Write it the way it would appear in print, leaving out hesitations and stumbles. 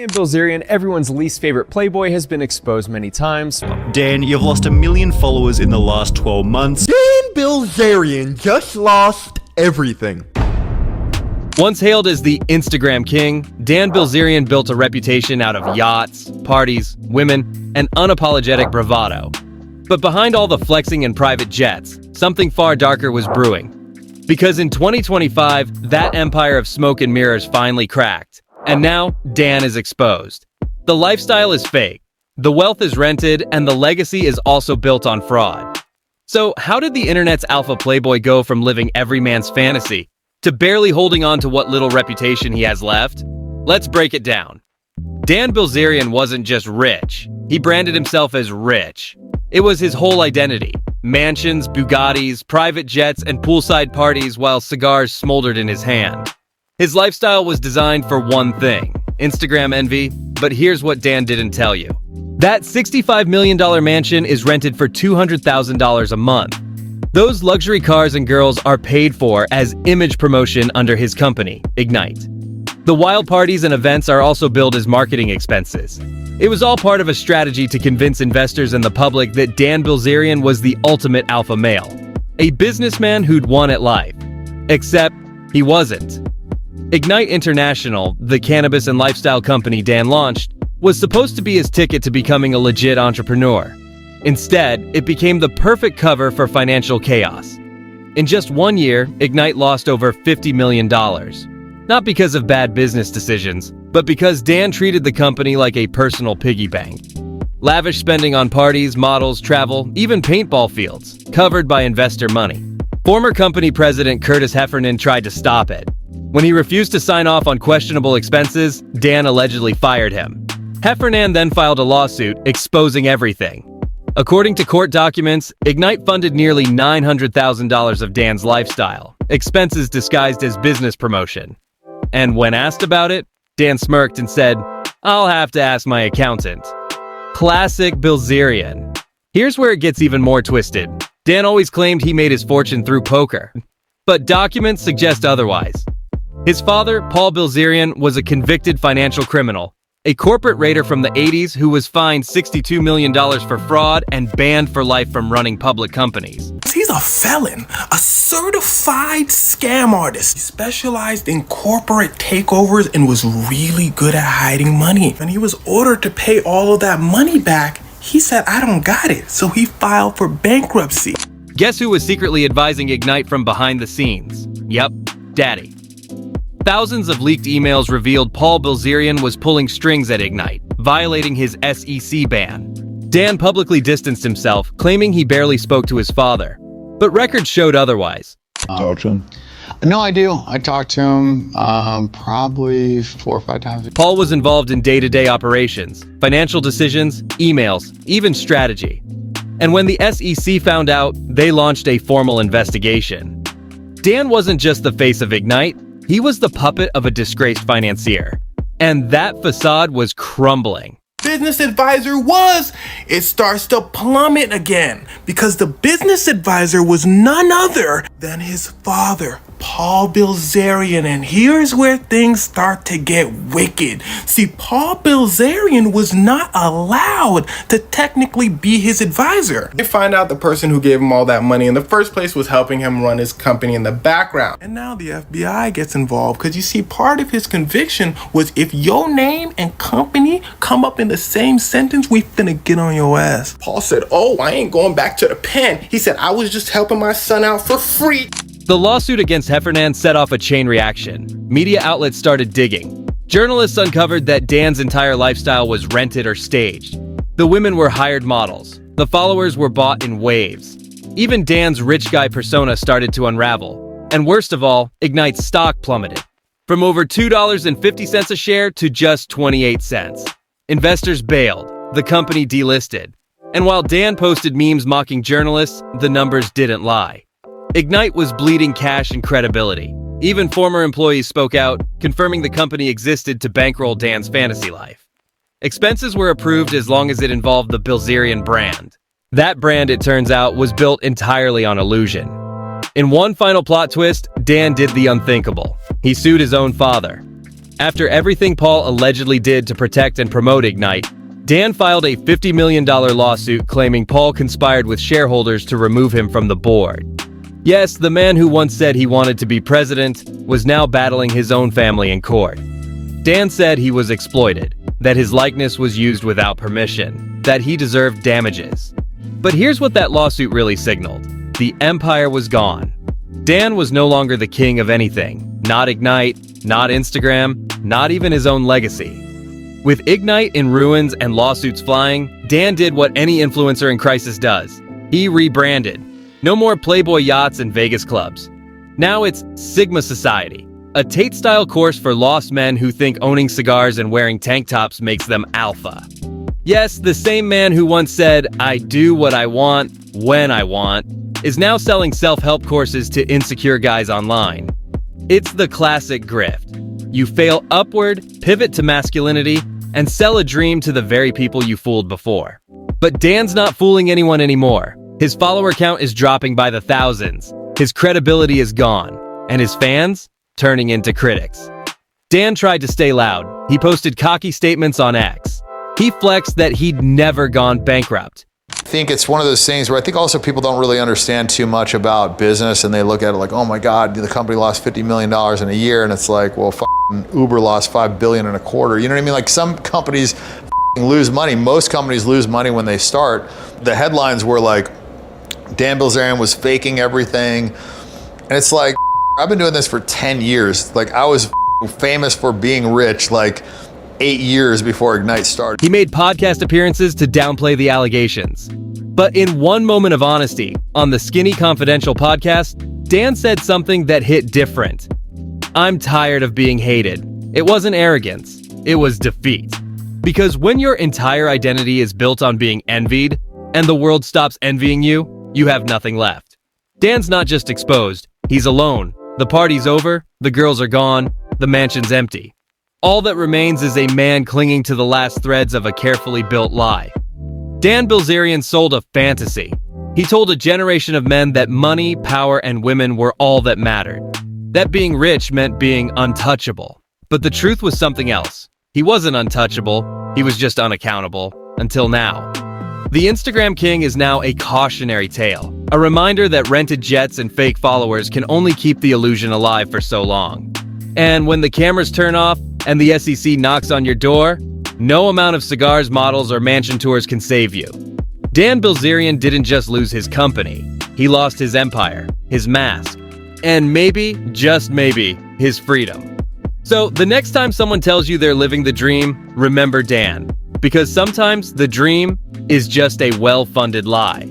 Dan Bilzerian, everyone's least favorite playboy, has been exposed many times. Dan, you've lost 1 million followers in the last 12 months. Dan Bilzerian just lost everything. Once hailed as the Instagram king, Dan Bilzerian built a reputation out of yachts, parties, women, and unapologetic bravado. But behind all the flexing and private jets, something far darker was brewing. Because in 2025, that empire of smoke and mirrors finally cracked. And now, Dan is exposed. The lifestyle is fake, the wealth is rented, and the legacy is also built on fraud. So how did the internet's alpha playboy go from living every man's fantasy to barely holding on to what little reputation he has left? Let's break it down. Dan Bilzerian wasn't just rich. He branded himself as rich. It was his whole identity. Mansions, Bugattis, private jets, and poolside parties while cigars smoldered in his hand. His lifestyle was designed for one thing, Instagram envy, but here's what Dan didn't tell you. That $65 million mansion is rented for $200,000 a month. Those luxury cars and girls are paid for as image promotion under his company, Ignite. The wild parties and events are also billed as marketing expenses. It was all part of a strategy to convince investors and the public that Dan Bilzerian was the ultimate alpha male, a businessman who'd won at life. Except, he wasn't. Ignite International, the cannabis and lifestyle company Dan launched, was supposed to be his ticket to becoming a legit entrepreneur. Instead, it became the perfect cover for financial chaos. In just 1 year, Ignite lost over $50 million. Not because of bad business decisions, but because Dan treated the company like a personal piggy bank. Lavish spending on parties, models, travel, even paintball fields, covered by investor money. Former company president Curtis Heffernan tried to stop it. When he refused to sign off on questionable expenses, Dan allegedly fired him. Heffernan then filed a lawsuit exposing everything. According to court documents, Ignite funded nearly $900,000 of Dan's lifestyle, expenses disguised as business promotion. And when asked about it, Dan smirked and said, "I'll have to ask my accountant." Classic Bilzerian. Here's where it gets even more twisted. Dan always claimed he made his fortune through poker, but documents suggest otherwise. His father, Paul Bilzerian, was a convicted financial criminal, a corporate raider from the 80s who was fined $62 million for fraud and banned for life from running public companies. He's a felon, a certified scam artist. He specialized in corporate takeovers and was really good at hiding money. When he was ordered to pay all of that money back, he said, "I don't got it," so he filed for bankruptcy. Guess who was secretly advising Ignite from behind the scenes? Yep, Daddy. Thousands of leaked emails revealed Paul Bilzerian was pulling strings at Ignite, violating his SEC ban. Dan publicly distanced himself, claiming he barely spoke to his father. But records showed otherwise. Talk to him? No, I do. I talked to him probably 4 or 5 times. Paul was involved in day-to-day operations, financial decisions, emails, even strategy. And when the SEC found out, they launched a formal investigation. Dan wasn't just the face of Ignite. He was the puppet of a disgraced financier. And that facade was crumbling. Business advisor it starts to plummet again because the business advisor was none other than his father, Paul Bilzerian. And here's where things start to get wicked. See, Paul Bilzerian was not allowed to technically be his advisor. They find out the person who gave him all that money in the first place was helping him run his company in the background. And now the FBI gets involved because you see, part of his conviction was if your name and company come up in the same sentence, we finna get on your ass. Paul said, "Oh, I ain't going back to the pen." He said, "I was just helping my son out for free." The lawsuit against Heffernan set off a chain reaction. Media outlets started digging. Journalists uncovered that Dan's entire lifestyle was rented or staged. The women were hired models. The followers were bought in waves. Even Dan's rich guy persona started to unravel. And worst of all, Ignite's stock plummeted. From over $2.50 a share to just 28 cents. Investors bailed. The company delisted. And while Dan posted memes mocking journalists, the numbers didn't lie. Ignite was bleeding cash and credibility. Even former employees spoke out, confirming the company existed to bankroll Dan's fantasy life. Expenses were approved as long as it involved the Bilzerian brand. That brand, it turns out, was built entirely on illusion. In one final plot twist, Dan did the unthinkable. He sued his own father. After everything Paul allegedly did to protect and promote Ignite, Dan filed a $50 million lawsuit claiming Paul conspired with shareholders to remove him from the board. Yes, the man who once said he wanted to be president was now battling his own family in court. Dan said he was exploited, that his likeness was used without permission, that he deserved damages. But here's what that lawsuit really signaled. The empire was gone. Dan was no longer the king of anything. Not Ignite, not Instagram, not even his own legacy. With Ignite in ruins and lawsuits flying, Dan did what any influencer in crisis does. He rebranded. No more Playboy yachts and Vegas clubs. Now it's Sigma Society, a Tate-style course for lost men who think owning cigars and wearing tank tops makes them alpha. Yes, the same man who once said, "I do what I want, when I want," is now selling self-help courses to insecure guys online. It's the classic grift. You fail upward, pivot to masculinity, and sell a dream to the very people you fooled before. But Dan's not fooling anyone anymore. His follower count is dropping by the thousands. His credibility is gone, and his fans turning into critics. Dan tried to stay loud. He posted cocky statements on X. He flexed that he'd never gone bankrupt. I think it's one of those things where I think also people don't really understand too much about business, and they look at it like, oh my God, the company lost $50 million in a year, and it's like, well, Uber lost $5 billion in a quarter. You know what I mean? Like, some companies lose money. Most companies lose money when they start. The headlines were like, Dan Bilzerian was faking everything. And it's like, I've been doing this for 10 years. Like, I was famous for being rich like 8 years before Ignite started. He made podcast appearances to downplay the allegations. But in one moment of honesty, on the Skinny Confidential podcast, Dan said something that hit different. "I'm tired of being hated." It wasn't arrogance, it was defeat. Because when your entire identity is built on being envied, and the world stops envying you, you have nothing left. Dan's not just exposed, he's alone. The party's over, the girls are gone, the mansion's empty. All that remains is a man clinging to the last threads of a carefully built lie. Dan Bilzerian sold a fantasy. He told a generation of men that money, power, and women were all that mattered. That being rich meant being untouchable. But the truth was something else. He wasn't untouchable, he was just unaccountable. Until now. The Instagram king is now a cautionary tale, a reminder that rented jets and fake followers can only keep the illusion alive for so long. And when the cameras turn off and the SEC knocks on your door, no amount of cigars, models, or mansion tours can save you. Dan Bilzerian didn't just lose his company, he lost his empire, his mask, and maybe, just maybe, his freedom. So the next time someone tells you they're living the dream, remember Dan. Because sometimes the dream is just a well-funded lie.